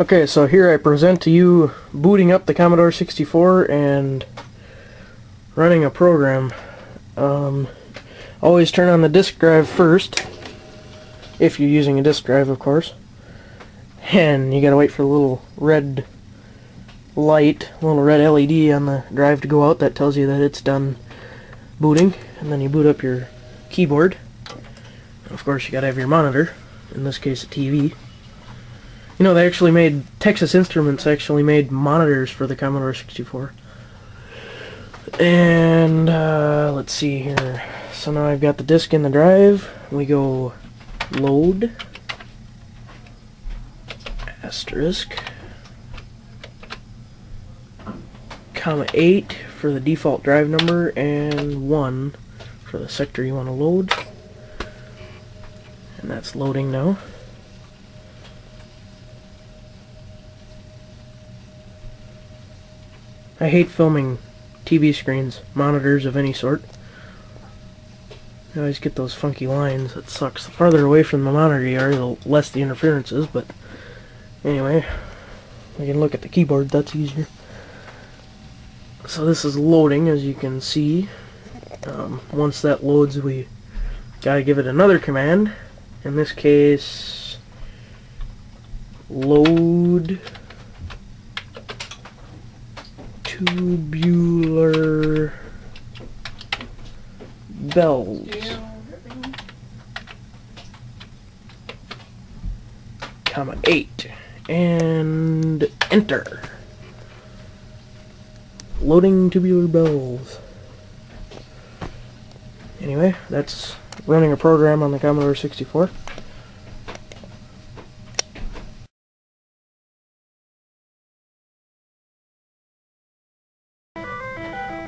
Okay, so here I present to you booting up the Commodore 64 and running a program. Always turn on the disk drive first, if you're using a disk drive, of course. And you gotta wait for the little red light, little red LED on the drive to go out. That tells you that it's done booting. And then you boot up your keyboard. Of course, you gotta have your monitor, in this case a TV. You know, they actually made, Texas Instruments actually made monitors for the Commodore 64. And, let's see here. So now I've got the disk in the drive. We go load, asterisk, comma 8 for the default drive number, and 1 for the sector you want to load. And that's loading now. I hate filming TV screens, monitors of any sort. You always get those funky lines. It sucks. The farther away from the monitor you are, the less the interference is, but anyway, we can look at the keyboard, that's easier. So this is loading, as you can see. Once that loads, we gotta give it another command. In this case, load Tubular bells, comma 8, and enter. Loading Tubular bells. Anyway, that's running a program on the Commodore 64.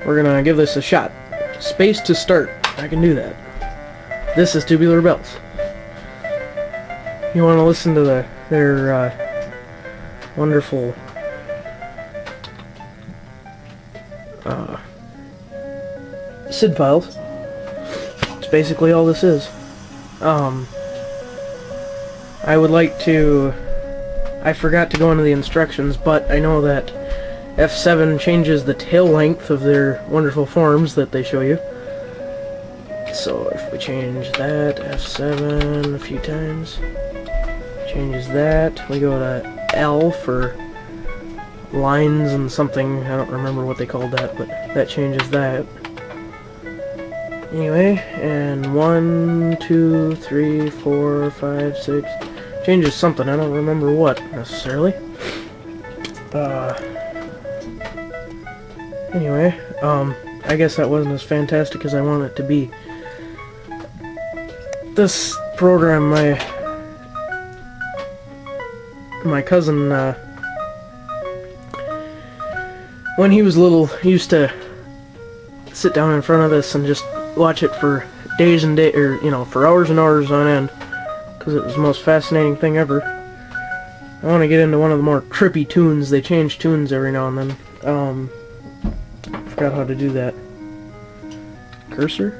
We're gonna give this a shot. Space to start. I can do that. This is Tubular Bells. You want to listen to their wonderful SID files. It's basically all this is. I would like to... I forgot to go into the instructions, but I know that F7 changes the tail length of their wonderful forms that they show you. So if we change that, F7 a few times, changes that, we go to L for lines and something, I don't remember what they called that, but that changes that. Anyway, and 1, 2, 3, 4, 5, 6, changes something, I don't remember what necessarily. Anyway, I guess that wasn't as fantastic as I wanted it to be. This program, my cousin, when he was little, used to sit down in front of this and just watch it for days and days, or, you know, for hours and hours on end, because it was the most fascinating thing ever. I want to get into one of the more trippy tunes. They change tunes every now and then. Forgot how to do that. Cursor?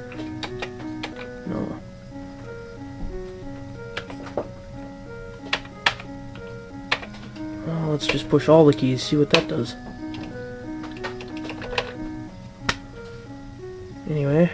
No. Well, let's just push all the keys, see what that does. Anyway,